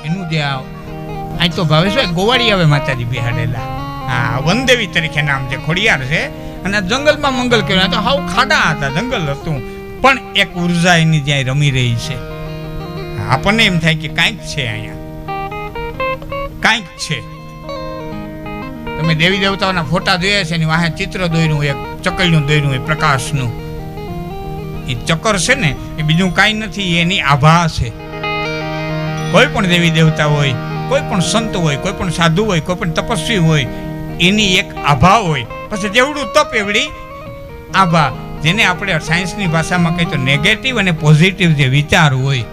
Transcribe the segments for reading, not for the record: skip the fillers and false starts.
એનું જે અહીં તો ભાવેશભાઈ ગોવાળી આવે માતાજી બિહાડેલા. હા, વનદેવી તરીકે નામ છે, ખોડિયાર છે. અને આ જંગલમાં મંગલ કહેવાય. તો હાવ ખાડા હતા, જંગલ હતું, પણ એક ઉર્જા એની જ્યાં રમી રહી છે. આપણને એમ થાય કે કાંઈક છે અહીંયા, કાંઈક છે. તમે દેવી દેવતાઓના ફોટા જોયા છે, એની વાહે ચિત્ર દોર્યું, એક ચકરનું દોર્યું હોય પ્રકાશનું. એ ચક્કર છે ને એ બીજું કાંઈ નથી, એની આભા છે. કોઈ પણ દેવી દેવતા હોય, કોઈ પણ સંત હોય, કોઈ પણ સાધુ હોય, કોઈ પણ તપસ્વી હોય, એની એક આભા હોય. પછી જેવડું તપ એવડી આભા, જેને આપણે સાયન્સની ભાષામાં કહીએ તો નેગેટિવ અને પોઝિટિવ જે વિચાર હોય.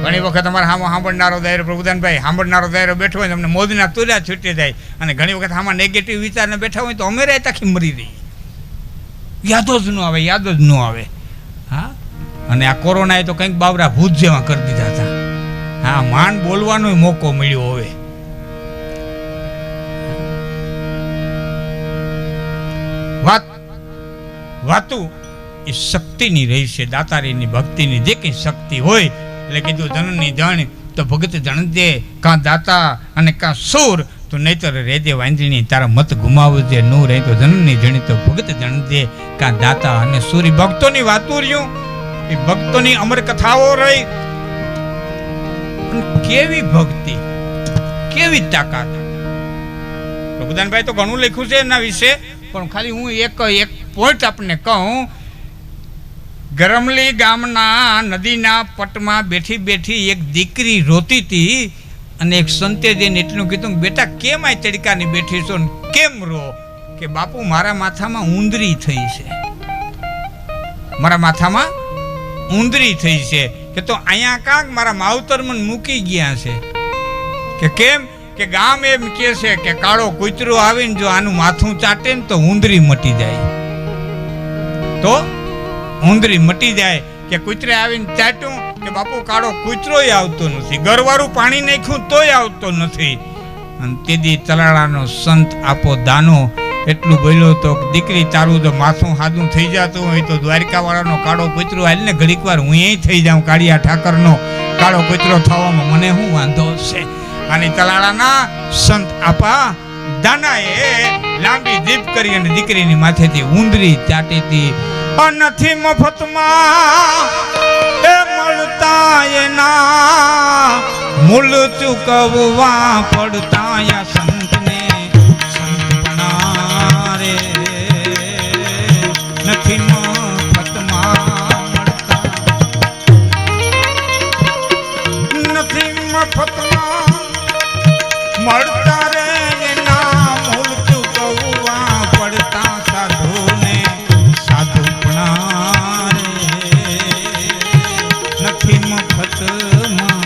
ઘણી વખત અમારે આમાં સાંભળનારો દાયરો, પ્રભુદાનભાઈ, સાંભળનારો દાયરો બેઠો હોય, તમને મોદના તુર્યા છૂટી જાય. અને ઘણી વખત આમાં નેગેટિવ વિચારને બેઠા હોય તો અમે રહેતા આખી મરી રહી, યાદ જ ન આવે, યાદ જ ન આવે. હા, અને આ કોરોનાએ તો કંઈક બાવરા ભૂત જેવા કરી દીધા હતા. હા, માંડ બોલવાનો મોકો મળ્યો હવે. વાતું એ શક્તિની રહી છે, દાતારીની ભક્તિની જે કંઈ શક્તિ હોય. એટલે કીધું જનની જણ તો ભગત જણજે, કાં દાતા અને કાં સૂર, તો નહીતર રેજે વાંદણી તારા મત ગુમાવજે નૂર. એ તો જનની જણી તો ભગત જણજે, કાં દાતા અને સૂરી. ભક્તોની વાતું રહ્યું, એ ભક્તોની અમર કથાઓ રહી. કેવી ભક્તિ, કેવી તાકાત. પ્રભુદાનભાઈ તો ઘણું લખ્યું છે એના વિશે, પણ ખાલી હું એક પોઈન્ટ આપને કહું. ગરમલી ગામના નદીના પટમાં બેઠી બેઠી એક દીકરી રોતી હતી, અને એક સંતે જઈને એટલું કીધું, બેટા કેમ આ તડકાની બેઠી છો, કેમ રો? કે બાપુ મારા માથામાં ઉંદરી થઈ છે, મારા માથામાં ઉંદરી થઈ છે. કે તો અહીંયા કાંક મારા માવતર મને મૂકી ગયા છે. કે કેમ? કે ગામ એમ કે છે કે કાળો કૂતરો આવીને જો આનું માથું ચાટે ને તો ઉંદરી મટી જાય. તો ઉંદરી મટી જાય. કે કૂતરે આવીને ચાટ્યું કે બાપુ કાળો કૂતરોય આવતો નથી, ગરવાળું પાણી નાખ્યું તોય આવતો નથી. અને તેદી તલાળાનો સંત આપો દાનો એટલું બોલ્યો તો, દીકરી તારું જો માથું હાદું થઈ જતું હોય તો દ્વારકા વાળાનો કાળો કૂતરો હાલ ને ઘડીક વાર હું એ થઈ જાઉં, કાળિયા ઠાકરનો કાળો કૂતરો થવામાં મને શું વાંધો છે. અને તલાળાના સંત આપા દાનાએ લાંબી જીભ કરી અને દીકરીની માથેથી ઉંદરી ચાટી હતી. નથી મફતમાં એ મળતા એના મૂળ ચૂકવવા પડતા સંતને સંતપણા રે. નથી મફતમાં મળતા, નથી મફતમાં મળતા રે એના મૂળ ચૂકવવા પડતા સાધુને સાધુપણા રે. નથી મફતમાં.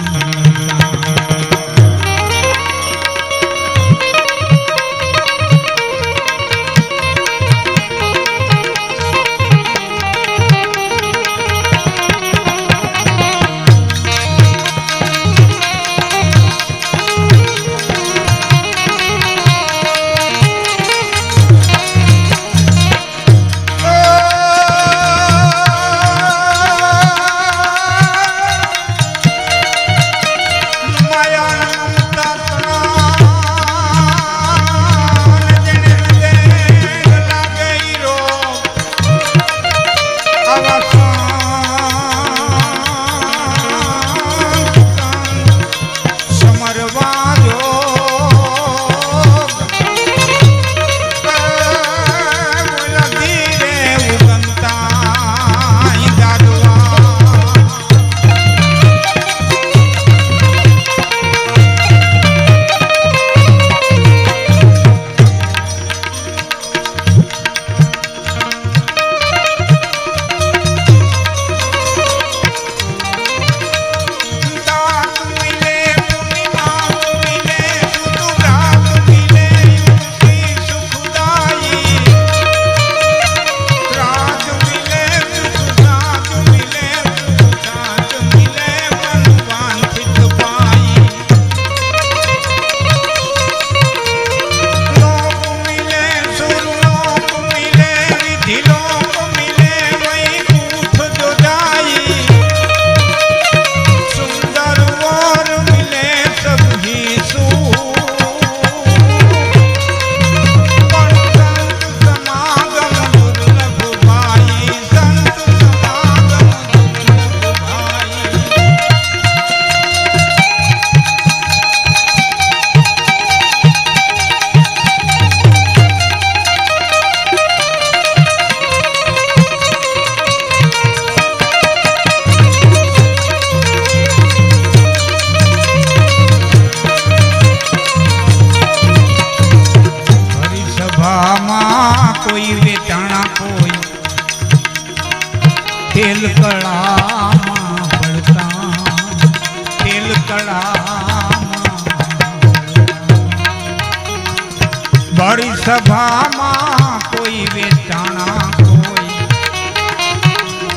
સભામાં કોઈ વેચાણા કોઈ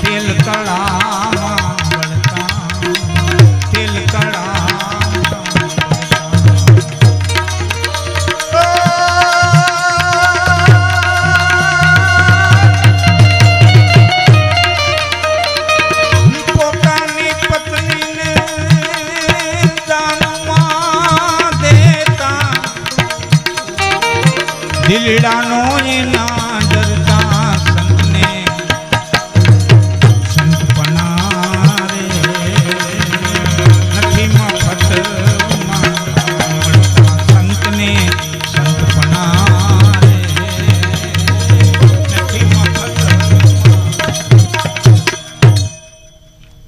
તેલ કળામાં બળતા તેલ પોતાની પત્નીને દાનમાં દેતા દિલડાનો એના ડરતા સંતને સંતપણા રે નથી મફતમાં મળતા સંતને સંતપણા રે નથી મફતમાં.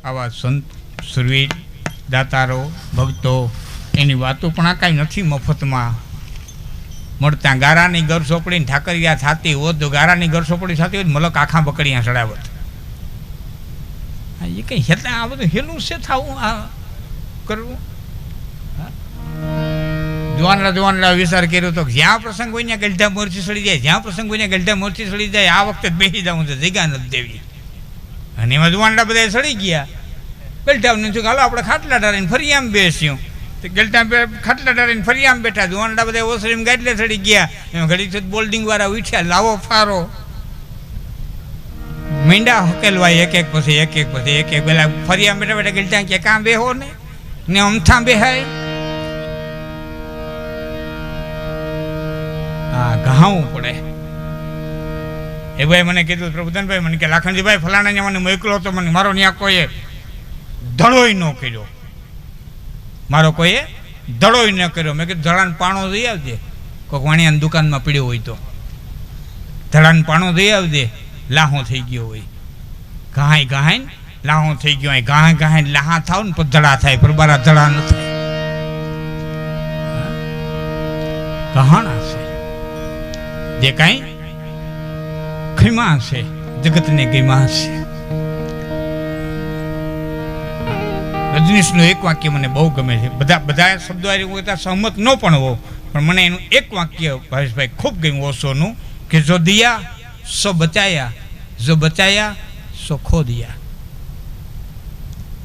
આવા સંત સુરવીર દાતારો ભક્તો એની વાતો પણ આ કાંઈ નથી મફતમાં મળતા. ગારાની ઘર સોપડીને ઠાકરિયા થતી હોત તો ગારાની ઘર સોપડી થતી હોય મલક આખા બકડીયા ચડાવત. એ કંઈ હેતા આ બધું હેલું છે થવું આ કરવું. જુવાનડા વિચાર કર્યો તો જ્યાં પ્રસંગ હોય ત્યાં ગલઢા મોરચી સડી જાય, જ્યાં પ્રસંગ હોય ત્યાં ગલઢા મોરચી સડી જાય. આ વખતે બેસી જવું છે જગ્યા નથી દેવી. અને એમાં જુવાનડા બધા સડી ગયા. ગલઢાને શું હાલો આપણે ખાટલા ડારીને ફરી આમ બેસ્યું. ગલટા ખાટલા ડારીને ફરી આમ બેઠા. જુવાનડા બધા ઓસરીમાં ગાટલે ચડી ગયા. એમાં ઘડી બોલ્ડિંગ વાળા ઉઠ્યા, લાવો ફારો. મીંડા હકેલવા એક એક પછી એક એક પછી એક એક. પેલા ફરી આમ બેઠા બેઠા ગલટા કે કાં બેહો ને અમથા બેહાય. હા ઘાવું પડે. એ ભાઈ મને કીધું, પ્રભુદાનભાઈ મને કે લાખણજીભાઈ ફલાણા મને મોકલો તો મને મારો ન્યા કોઈએ ધડોય ન કર્યો. મારો કોઈએ ધડોય ન કર્યો. મેં કીધું ધડાને પાણો દઈ આવજે. કોઈક વાણિયાની દુકાનમાં પીડ્યો હોય તો ધડાને પાણો દઈ આવજે. લાહો થઈ ગયો હોય, ઘાય ઘાય લાહો થઈ ગયો હોય. ઘાય ઘાય લાહા થાવ ને પછી ધડા થાય, પરબારા ધડા ન થાય. કહાણા છે જે કાંઈ ખીમા છે જગતને ગીમા છે. રજનીશનું એક વાક્ય મને બહુ ગમે છે. બધા શબ્દો સહમત ન પણ હો, પણ મને એનું એક વાક્ય ભાવેશભાઈ ખૂબ ગમ્યું ઓશોનું કે જો દિયા સો બચાયા, જો બચાયા સો ખો દિયા.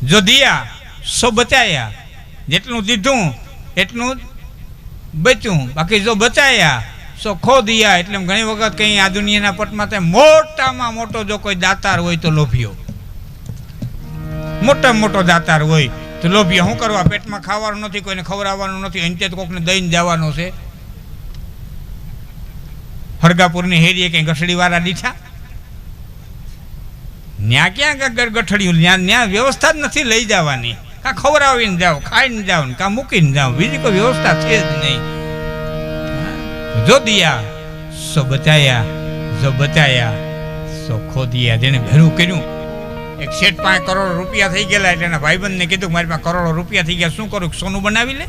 જો દિયા સો બચાયા, જેટલું દીધું એટલું બચ્યું. બાકી જો બચાયા સો ખો દિયા. એટલે ઘણી વખત કંઈ આ દુનિયાના પટમાં થાય મોટામાં મોટો જો કોઈ દાતાર હોય તો લોભિયો. મોટામાં મોટો દાતાર હોય તો લોભિયો. શું કરવા? પેટમાં ખાવાનું નથી, કોઈને ખવડાવવાનું નથી, અંતે કોકને દઈને જવાનો છે. હરગાપુરની હેરીએ કંઈ ગઠડીવાળા દીઠા ન્યા ક્યાં ગઠડિયું? ત્યાં વ્યવસ્થા જ નથી લઈ જવાની. કાં ખવડાવીને જાઓ, ખાઈને જાઓ ને કાં મૂકીને જાઓ, બીજી કોઈ વ્યવસ્થા છે જ નહીં. જો દિયા સો બચાયા, જો બચાયા સો ખો દિયા. જેને ભેરું કર્યું, એક શેઠ પાસે કરોડો રૂપિયા થઈ ગયેલા એટલે એના ભાઈબંધને કીધું મારી પાસે કરોડો રૂપિયા થઈ ગયા, શું કરું? સોનું બનાવી લે.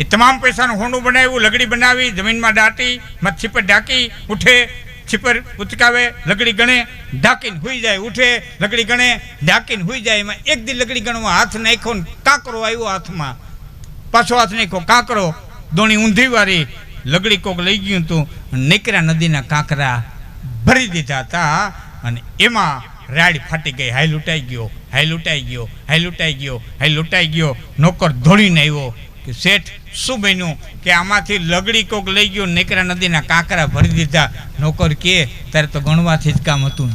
એ તમામ પૈસાનું હોંડું બનાવ્યું, લગડી બનાવી, જમીનમાં દાટી, મચ્છી પર ઢાંકી, ઉઠે છીપર ઉચકાવે, લગડી ગણે, ઢાંકીને હુઈ જાય. ઉઠે લગડી ગણે, ઢાંકીને હુઈ જાય. એમાં એક દી લગડી ગણવા હાથ નાખ્યો ને કાંકરો આવ્યો હાથમાં. પાછો હાથ નાખ્યો કાંકરો, દોણી ઊંધી વાળી. લગડી કોક લઈ ગયું હતું. નીકરા નદીના કાંકરા ભરી દીધા હતા અને એમાં રાડ ફાટી ગઈ. હાઈ લૂંટાઈ ગયો, હાઈ લૂંટાઈ ગયો, હાઈ લૂંટાઈ ગયો, હાઈ લૂંટાઈ ગયો. નોકર દોડીને આવ્યો કે શેઠ શું બન્યું? કે આમાંથી લગડી કોક લઈ ગયો, નીકરા નદીના કાંકરા ભરી દીધા. નોકર કે તારે તો ગણવાથી જ કામ હતું.